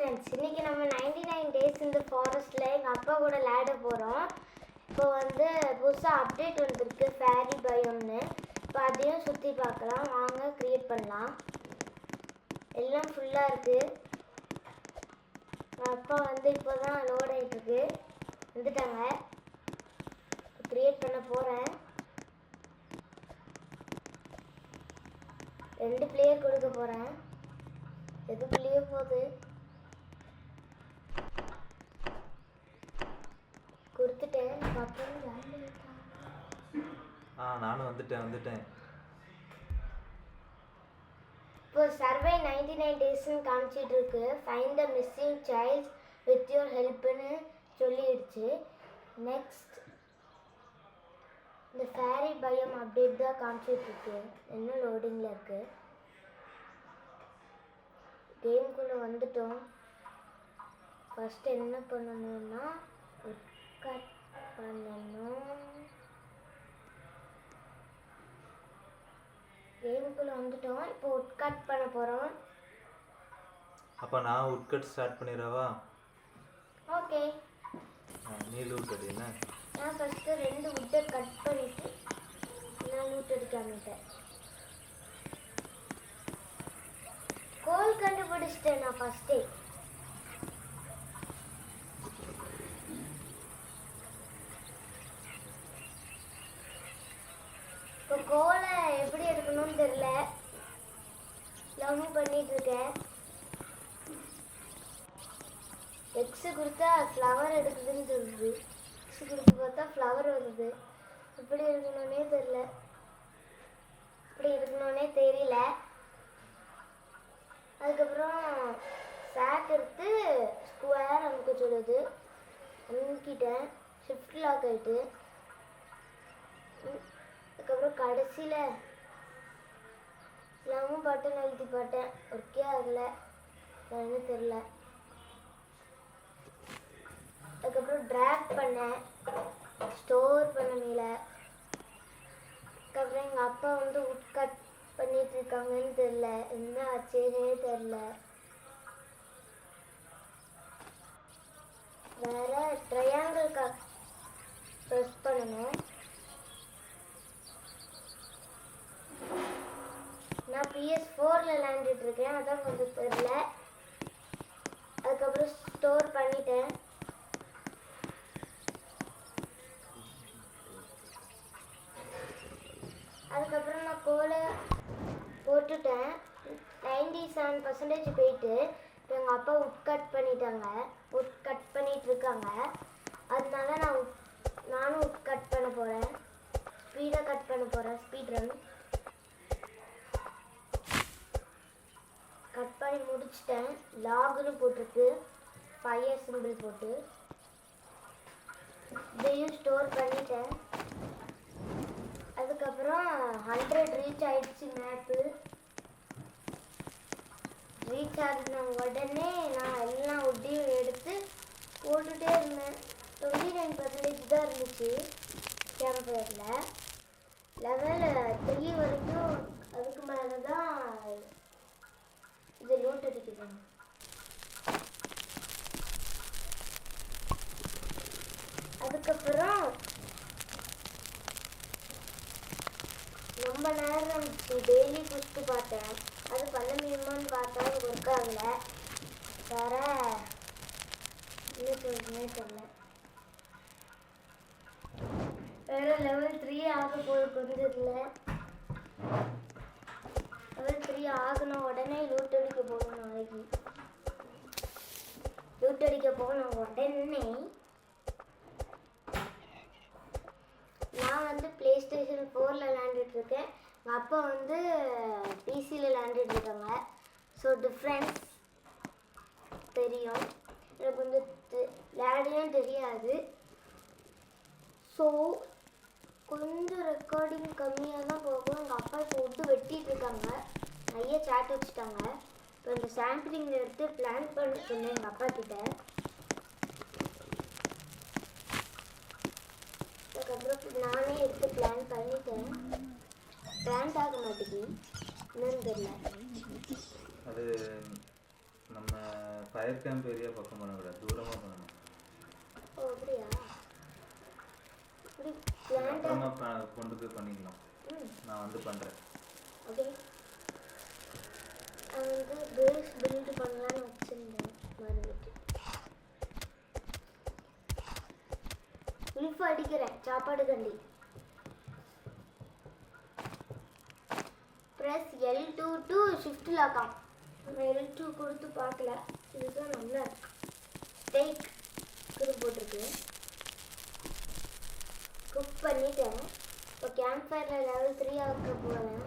Friends, இன்னைக்கு நம்ம 99 days இந்த ஃபாரஸ்ட்டில் எங்கள் அப்பா கூட விளையாட போகிறோம். இப்போ வந்து புதுசாக அப்டேட் வந்துருக்கு ஃபேரி பயோம்னு. இப்போ அதையும் சுற்றி பார்க்கலாம். வாங்க க்ரியேட் பண்ணலாம். எல்லாம் ஃபுல்லாக இருக்குது. எங்கள் அப்பா வந்து இப்போ தான் லோட் ஆகிட்டுருக்கு. வந்துட்டாங்க. க்ரியேட் பண்ண போகிறேன். 2 பிளேயர் கொடுக்க போகிறேன். எதுக்குள்ளேயே போகுது. கொடுத்துட்டேன். நானும் வந்துட்டேன். இப்போ சர்வே 99 டேஸ்ன்னு காமிச்சிட்டு இருக்கு. Find the missing childs with யுவர் ஹெல்ப்னு சொல்லிடுச்சு. நெக்ஸ்ட் இந்த ஃபேரி பயம் அப்டேட் தான் காமிச்சிட்டு இருக்கு. இன்னும் லோடிங்கில் இருக்கு. கேம்குள்ளே வந்துட்டோம். ஃபர்ஸ்ட் என்ன பண்ணணும்னா கட் பண்ணணும். கேமுக்குள்ளே வந்துட்டோம். இப்போ கட் பண்ண போகிறோம். அப்போ நான் உட்கட் ஸ்டார்ட் பண்ணிடவா? ஓகே. நீ லூட் அடி. என்ன நான் ஃபஸ்ட்டு 2 உட்டை கட் பண்ணிவிட்டு நான் லூட் அடிக்காமட்டேன். கோல் கண்டுபிடிச்சிட்டேன் நான் ஃபஸ்ட்டே. இப்போ கோலை எப்படி எடுக்கணும்னு தெரியல. லவ் பண்ணிட்டு இருக்கேன். எக்ஸு கொடுத்தா ஃப்ளவர் எடுக்குதுன்னு சொல்லுது. எக்ஸு கொடுத்து பார்த்தா ஃப்ளவர் வருது. எப்படி எடுக்கணும்னே தெரியல. அதுக்கப்புறம் சாக் எடுத்து ஸ்கொயர் அமுக்க சொல்லுது. அமுக்கிட்டேன். ஷிஃப்ட் லாக் ஆகிட்டு. அதுக்கப்புறம் கடைசியில் எல்லாமும் பட்டன் அழுத்தி பார்த்தேன். ஒர்க்கே ஆகலை. என்னன்னு தெரில. அதுக்கப்புறம் ட்ராக் பண்ணேன். ஸ்டோர் பண்ண முடியல. அதுக்கப்புறம் எங்கள் அப்பா வந்து உட் கட் பண்ணிட்டு இருக்காங்கன்னு தெரில. என்ன ஆச்சுன்னே தெரில. வேற ட்ரையாங்கிள் ப்ரெஸ் பண்ணணும். நான் PS4ல விளையாண்டுட்டு இருக்கேன். அதான் கொஞ்சம் தெரியல. அதுக்கப்புறம் ஸ்டோர் பண்ணிட்டேன். அதுக்கப்புறம் நான் கோலை போட்டுட்டேன். 97% போயிட்டு இப்போ எங்கள் அப்பா உட் கட் பண்ணிட்டாங்க. உட் கட் பண்ணிட்டு இருக்காங்க. அதனால நானும் உட் கட் பண்ண போகிறேன். ஸ்பீடாக கட் பண்ண போகிறேன். ஸ்பீட் ரன் கட் பண்ணி முடிச்சிட்டேன். லாகுன்னு போட்டிருக்கு. ஃபயர் சிம்பிள் போட்டு இதையும் ஸ்டோர் பண்ணிட்டேன். அதுக்கப்புறம் 100 ரீச் ஆயிடுச்சு. மேப்பு ரீச் ஆகின உடனே நான் எல்லாம் உட்டையும் எடுத்து போட்டுகிட்டே இருந்தேன். 29% தான் இருந்துச்சு கேம்ப் ஃபயரில். லெவல் 3 வரைக்கும். அதுக்கு மேலே தான் இது லூட் அடிக்குது. அதுக்கப்புறம் ரொம்ப நேரம் டெய்லி குடிச்சு பார்த்தேன். அது பண்ண முடியுமான்னு பார்த்தா ஒர்க் ஆகலை. வேற என்ன சொல்றதுனே தெரியல. வேற லெவல் 3 ஆக போய் கொஞ்சம் இல்லை. லெவல் 3 ஆகின உடனே லூட் அடிக்க போகணும். நாளைக்கு லூட் அடிக்க போகணும் உடனே. நான் வந்து PlayStation 4ல விளையாண்டுட்டு இருக்கேன். எங்கள் அப்பா வந்து PCயில் விளையாண்டுட்டு இருக்காங்க. ஸோ டிஃப்ரென்ஸ் தெரியும். எனக்கு கொஞ்சம் விளையாடையும் தெரியாது. ஸோ கொஞ்சம் ரெக்கார்டிங் கம்மியாக தான் போகும். எங்கள் அப்பா இப்போ விட்டு வெட்டிட்டு இருக்காங்க. நிறைய சாட் வச்சுட்டாங்க. இப்போ இந்த சாம்பிளிங் எடுத்து பிளான் பண்ண சொன்னேன் எங்கள் அப்பா கிட்ட. அதுக்கப்புறம் நானே எடுத்து பிளான் பண்ணிட்டேன். பிளான் ஆக மாட்டேங்குது. என்னன்னு தெரியல. அது நம்ம ஃபயர் கேம்ப் ஏரியா பக்கம் பண்ணக்கூடாது, தூரமாக பண்ணணும். ஓ அப்படியா? இப்படி அப்புறமா கொண்டு போய் பண்ணிக்கலாம். நான் வந்து பண்ணுறேன். ஓகே. நான் வந்து பேஸ் பில்டு பண்ணலான்னு வச்சுருந்தேன், மறுபடியும் உல்ஃப் அடிக்கிறேன் சாப்பாடு கண்டி. ப்ரெஸ் L2 டு ஷிஃப்ட் லாக்காம். நம்ம L2 கொடுத்து பார்க்கல. இதுதான் நல்லா இருக்கு. ஸ்டேக் குரு போட்டிருக்கு. குக் பண்ணிட்டேன். இப்போ கேம்ப் ஃபயரில் லெவல் 3 ஆக்க போகிறேன்.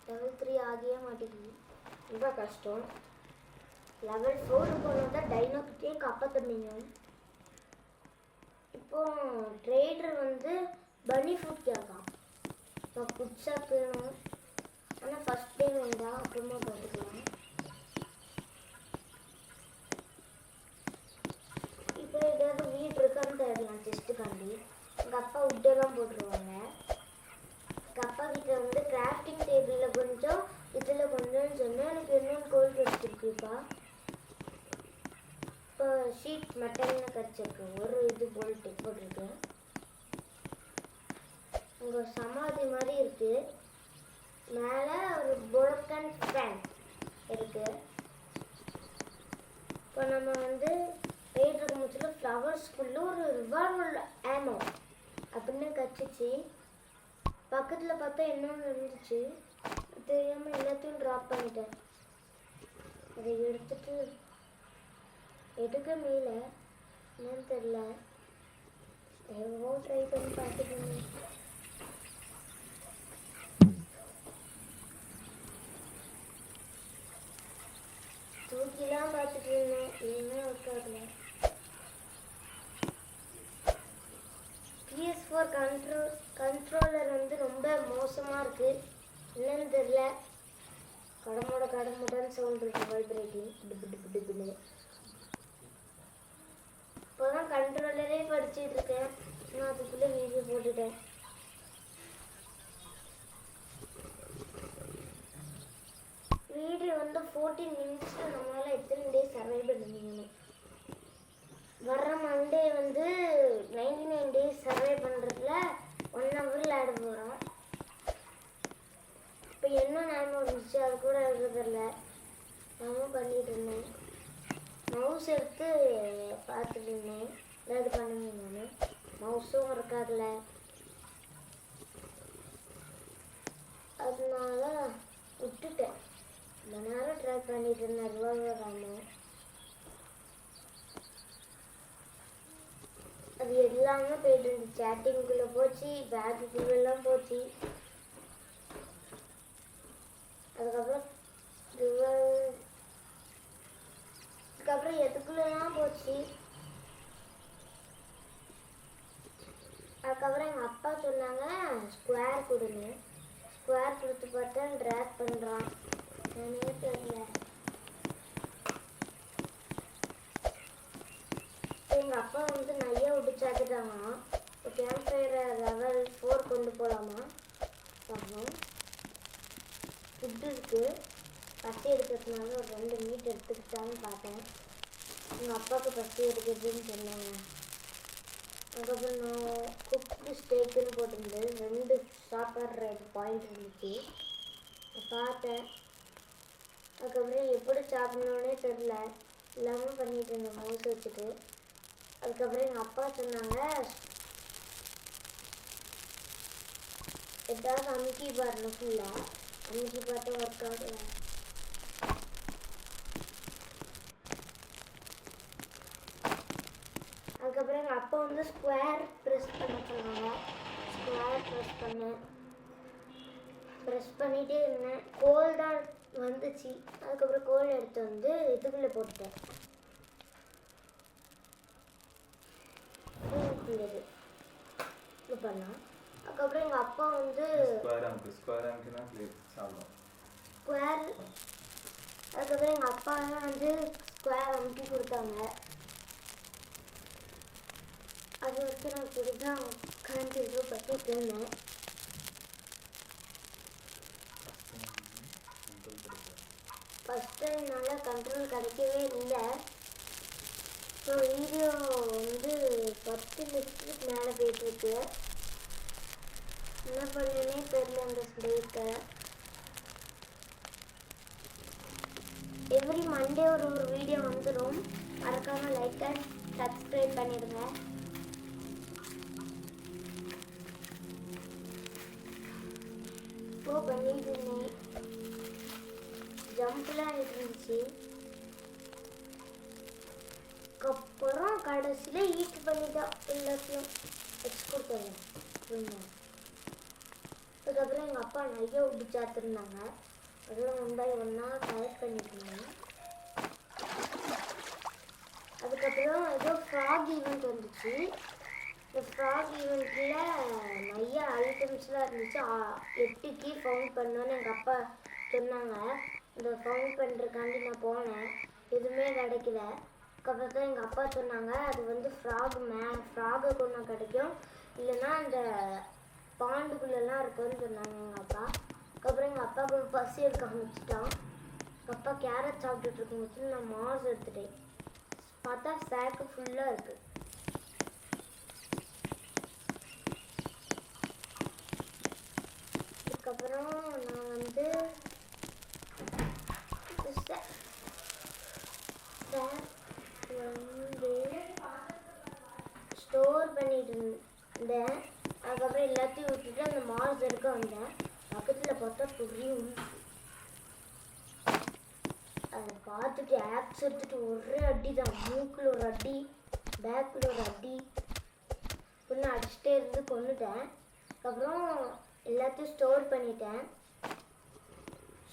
லெவல் 3 ஆகியே மாட்டேங்குது, ரொம்ப கஷ்டம். லெவல் 4 போனால் தான் டைனோக்கிட்டே காப்பாற்றுனீங்க. இப்போ ட்ரேடர் வந்து பனி ஃபுட் கேட்கான். இப்போ புதுசாக போயணும். ஆனால் ஃபஸ்ட் டே வேண்டாம், அப்புறமா பார்த்துக்கலாம். இப்போ ஏதாவது வீடு இருக்கான்னு தேடலாம் டெஸ்ட்டுக்காண்டி. எங்கள் அப்பா உட்டெல்லாம் போட்டுருவாங்க. எங்கள் அப்பா கிட்ட வந்து கிராஃப்டிங் டேபிளில் கொஞ்சம் இதில் கொஞ்சம்னு சொன்னால் எனக்கு என்னென்னு கோல் வச்சுருக்குப்பா. இப்போ ஷீட் மட்டன்னு கிடச்சிருக்கு. ஒரு இது போல்ட்டு போட்டிருக்கு. அங்கே ஒரு சமாதி மாதிரி இருக்குது. மேலே ஒரு புரோக்கன் ஃபேன் இருக்குது. இப்போ நம்ம வந்து வெயிட் இருக்க முச்சில் ஃப்ளவர்ஸ்குள்ளே ஒரு ரிவால்வர் ஆமோ அப்படின்னு கிடச்சிச்சு. பக்கத்தில் பார்த்தா என்னொன்று இருந்துச்சு, தெரியாமல் எல்லாத்தையும் ட்ராப் பண்ணிட்டேன். அதை எடுத்துட்டு எடுக்க மேலே என்னன்னு தெரில, எவ்வளோ ட்ரை பண்ணி பார்த்துக்கணும். தூக்கிலாம் பார்த்துட்டு இருந்தேன், எதுவுமே ஒர்க் ஆகல. PS4 கண்ட்ரோலர் வந்து ரொம்ப மோசமாக இருக்குது. என்னன்னு தெரில, கடமுடன்னு சவுண்ட் இருக்குது. வைப்ரேட்டிங் டிப்புன்னு. இப்போ தான் கண்ட்ரோலரே படிச்சுட்டு இருக்கேன். நான் அதுக்குள்ளே வீடியோ போட்டுட்டேன். வீடியோ வந்து 14 மினிட்ஸில் நம்மளால் எத்தனை டேஸ் சர்வை பண்ணணும். வர்ற மண்டே வந்து 99 டேஸ் சர்வை பண்ணுறதுல 1 ஹவரில் ஆட போகிறோம். இப்போ என்ன நேரம் இருந்துச்சு அது கூட எழுதுறதில்ல, நானும் பண்ணிகிட்டு இருந்தேன். மவுஸ் எடுத்து பார்த்துட்டு இருந்தேன், ஏதாவது பண்ணுவேன். நான் மவுஸும் இருக்காதுல, அதனால விட்டுட்டேன். ரொம்ப நேரம் ட்ரை பண்ணிட்டு இருந்தேன். ரிவால்வர் ஆமோ அது எல்லாமே போயிட்டு இருந்துச்சு. சேட்டிங்குள்ளே போச்சு, பேக்குக்குள்ளெல்லாம் போச்சு. அதுக்கப்புறம் அதுக்கப்புறம் எதுக்குள்ளெல்லாம் போச்சு. அதுக்கப்புறம் எங்கள் அப்பா சொன்னாங்க ஸ்கொயர் கொடுன்னு. ஸ்கொயர் கொடுத்து பார்த்தா ட்ராக் பண்ணுறான், நானே தெரியல. எங்கள் அப்பா வந்து நிறைய விட்டு சாத்துட்டாங்கன்னா இப்போ கேம்ப் ஃபயரை லெவல் 4 கொண்டு போகலாமா பார்ப்போம். ஃபுட்டு இருக்குது, பசி எடுக்கிறதுனால ஒரு 2 மீட் எடுத்துக்கிட்டான்னு பார்த்தேன். எங்கள் அப்பாவுக்கு பசி எடுக்கிறதுன்னு சொன்னாங்க. அதுக்கப்புறம் நான் குக்கு ஸ்டேக்குன்னு போட்டிருந்தது 2 சாப்பாடுற பாயிண்ட் இருந்துச்சு, பார்த்தேன். அதுக்கப்புறம் எப்படி சாப்பிடணுன்னே தெரில, எல்லாமே பண்ணிட்டு இருந்தேன் மவுஸ் வச்சுட்டு. அதுக்கப்புறம் எங்கள் அப்பா சொன்னாங்க ஏதாவது அமுக்கி பாருங்க. ஃபுல்லாக அமுக்கி பார்த்தா ஒர்க் ஆகல. அதுக்கப்புறம் எங்கள் அப்பா வந்து ஸ்கொயர் ப்ரெஸ் பண்ண சொன்னாங்க. ஸ்கொயர் ப்ரெஸ் பண்ணிகிட்டே இருந்தேன். கோல் தான் வந்துச்சு. அதுக்கப்புறம் கோல் எடுத்து வந்து இதுக்குள்ளே போட்டுட்டேன். இது பண்ணலாம். அதுக்கப்புறம் எங்கள் அப்பா வந்து ஸ்கொயர், அதுக்கப்புறம் எங்கள் அப்பா வந்து ஸ்கொயர் அமுக்கி கொடுத்தாங்க. அது வச்சு நான் இப்படி தான் உட்காந்து இது பண்ணிட்டு இருந்தேன். ஃபஸ்ட் டைம்னால கண்ட்ரோல் கிடைக்கவே இல்லை. ஸோ வீடியோ வந்து 10 நிமிஷத்துக்கு மேலே போயிட்டுருக்கு. என்ன பண்ணுன்னே தெரியல அந்த டேட்டை. எவ்ரி மண்டே ஒரு வீடியோ வந்துடும். மறக்காம லைக் அண்ட் சப்ஸ்கிரைப் பண்ணிடுங்க. இப்போ பண்ணிட்டு இருந்தேன், ஜம்ப்லாம் இருந்துச்சு. அப்புறம் கடைசியில் ஈட் பண்ணிட்டா எல்லாத்தையும் வச்சு கொடுத்தாங்க. அதுக்கப்புறம் எங்கள் அப்பா நிறைய உடிச்சாத்துருந்தாங்க. அதெல்லாம் ஒன்றாய் ஒன்றா கலெக்ட் பண்ணிட்டு இருந்தாங்க. அதுக்கப்புறம் ஏதோ ஃப்ராக் ஈவெண்ட் வந்துச்சு. இந்த ஃப்ராக் ஈவெண்ட்டில் நிறைய ஐட்டம்ஸ்லாம் இருந்துச்சு. 8 கீ ஃபவுண்ட் பண்ணோன்னு எங்கள் அப்பா சொன்னாங்க. இந்த ஃபவுண்ட் பண்ணுறதுக்காண்டி நான் போனேன், எதுவுமே கிடைக்கல. அதுக்கப்புறம் தான் எங்கள் அப்பா சொன்னாங்க அது வந்து ஃப்ராகை கொண்டு கிடைக்கும், இல்லைன்னா அந்த பாண்டுக்குள்ளெல்லாம் இருக்குன்னு சொன்னாங்க எங்கள் அப்பா. அதுக்கப்புறம் எங்கள் அப்பாவுக்கு பசி எடுக்க ஆரம்பிச்சிட்டான். எங்கள் அப்பா கேரட் சாப்பிட்டுட்டு இருக்கும்போது நான் மாஸ் எடுத்துட்டேன். பார்த்தா சேக்கு ஃபுல்லாக இருக்குது. அதுக்கப்புறம் நான் வந்து ஸ்டோர் பண்ணிட்டு இருந்தேன். அதுக்கப்புறம் எல்லாத்தையும் விட்டுட்டு அந்த மாஸ் எடுக்க வந்தேன். பக்கத்தில் பார்த்தா பெரிய உல்ஃப். அதை பார்த்துட்டு ஆக்ஸ் எடுத்துட்டு ஒரே அடி தான். மூக்கில் ஒரு அடி, பேக்கில் ஒரு அடி, பொண்ணு அடிச்சுட்டே இருந்து கொண்டுட்டேன். அதுக்கப்புறம் எல்லாத்தையும் ஸ்டோர் பண்ணிட்டேன்.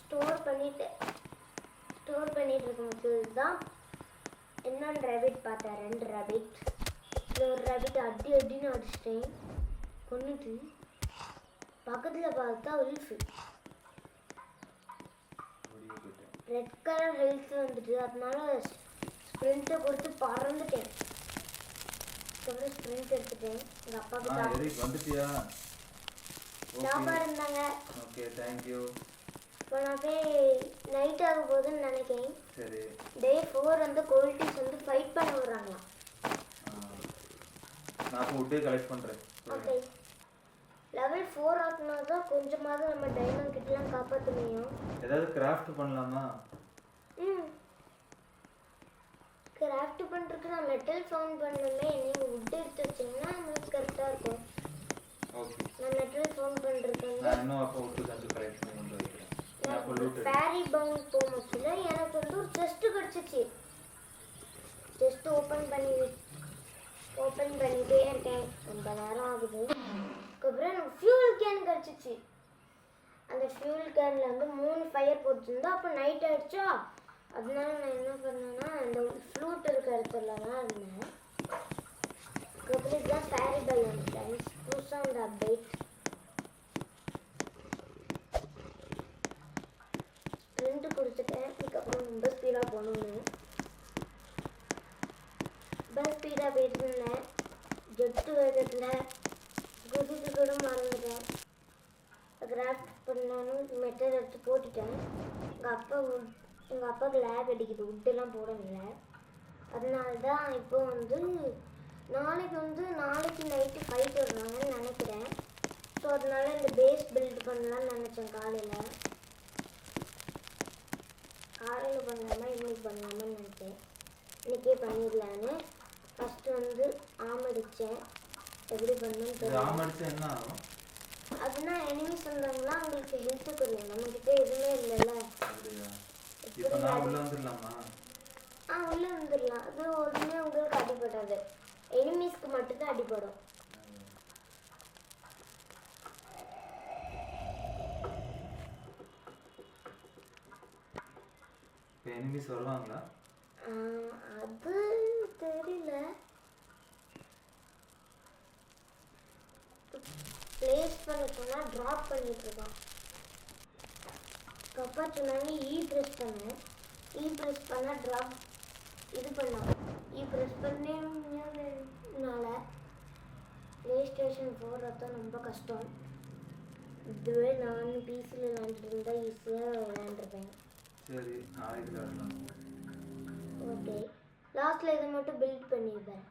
ஸ்டோர் பண்ணிட்டு இருக்கும்போது தான் என்னென்ன ரேபிட் பார்த்தேன். 2 ரேபிட். இதில் ஒரு ரேபிட் அடின்னு அடிச்சிட்டேன், கொண்டுட்டு. பக்கத்தில் பார்த்தா உல்ஃபு. ரெட் கலர் ஹெல்த் வந்துட்டு, அதனால ஸ்ப்ரிண்ட்டை கொடுத்து பறந்துட்டேன். அதுக்கப்புறம் ஸ்ப்ரிண்ட் எடுத்துட்டேன். எங்கள் அப்பாவுக்கு வந்துட்டியா? சாப்பாடு இருந்தாங்க. Okay, thank you. இப்போ நான் போய் நைட் ஆக போகுதுன்னு நினைக்கிறேன். சரி. டே 4 வந்து கோல்டிஸ் வந்து ஃபைட் பண்ண விடுறாங்களாம். நான் இப்போ உட்டே கலெக்ட் பண்ணுறேன். ஓகே, லெவல் 4 ஆகுனா தான் கொஞ்சமாவது நம்ம டைமண்ட் கிட்டலாம் காப்பாற்ற முடியும். ஏதாவது கிராஃப்ட் பண்ணலாமா? கிராஃப்ட் பண்ணுறதுக்கு நான் மெட்டல் ஃபவுண்ட் பண்ணணுமே. நீங்கள் வுட் எடுத்து வச்சிங்கன்னா நம்மளுக்கு கரெக்டாக இருக்கும். ஓகே, நான் மெட்டல் ஃபவுண்ட் பண்ணுறதுக்கு வந்து நான் இன்னும் அப்போ உட்டு கொஞ்சம் கலெக்ட் பண்ணி கொண்டு வைக்கிறேன். ஃபேரி பவுண்ட் போகும்போது எனக்கு வந்து ஒரு செஸ்ட்டு கிடச்சிச்சு. செஸ்ட்டு ஓப்பன் பண்ணிட்டே இருக்கேன், ரொம்ப நேரம் ஆகுது. அதுக்கப்புறம் எனக்கு ஃபியூல் கேன் கிடச்சிச்சு. அந்த ஃபியூல் கேனில் வந்து 3 ஃபயர் போட்டுருந்தா. அப்போ நைட் ஆகிடுச்சா, அதனால நான் என்ன பண்ணேன்னா அந்த ஃப்ளூட் இருக்கிற இடத்துல தான் இருந்தேன். அதுக்கப்புறம் இதுதான் ஃபேரி பலூன் ஃப்ரெண்ட்ஸ், புதுசாக அந்த அப்டேட். ஸ்ப்ரிண்ட் கொடுத்துட்டேன். இதுக்கப்புறம் ரொம்ப ஸ்பீடாக போகணுன்னு பஸ் ஸ்பீடாக போயிட்டு இருந்தேன். ஜெட்டு வேகத்தில் குதித்து கூட மறந்துட்டேன். கிராஃப்ட் பண்ணாலும் மெட்டல் எடுத்து போட்டுட்டேன். எங்கள் அப்பாவுக்கு லேப் அடிக்குது, உட்டெல்லாம் போடவில்லை. அதனால தான் இப்போ வந்து நாளைக்கு நைட்டு ஃபைட் வருவாங்கன்னு நினைக்கிறேன். ஸோ அதனால இந்த பேஸ் பில்ட் பண்ணலான்னு நினச்சேன். காலையில் பண்ணலாமா இன்னைக்கு பண்ணலாமான்னு நினச்சேன். இன்றைக்கே பண்ணிடலான்னு ஃபஸ்ட்டு வந்து ஆமடித்தேன். எப்படி பண்ணணும்னு தெரியல. என்ன ஆகும் அதுனா எனிமீஸ் வந்தாங்கன்னா அவங்களுக்கு ஹெல்த்து குறையும். நம்மக்கிட்ட எதுவுமே இல்லைல்ல. உள்ளே வந்துடலாமா? உள்ளே வந்துடலாம். அது ஒன்றுமே உங்களுக்கு அடிபடாது, எனிமீஸ்க்கு மட்டும்தான் அடிபடும். எனிமீஸ் வருவாங்களா? அது தெரியல. பிளேஸ் பண்ண சொன்னால் ட்ராப் பண்ணிட்டு இருக்கான். அப்பா சொன்னாங்க ப்ரெஸ் பண்ணேன். ப்ரெஸ் பண்ணால் ட்ராப் இது பண்ணான். ப்ரெஸ் பண்ணேன்னால ப்ளே ஸ்டேஷன் 4 தான் ரொம்ப கஷ்டம். இதுவே நான் பிசியில் விளையாண்டுட்டு இருந்தால் ஈஸியாக விளையாண்டுருப்பேன். சரி நாளைக்கு காட்டலாம். ஓகே லாஸ்ட்டில் இதை மட்டும் பில்ட் பண்ணிடுவேன்.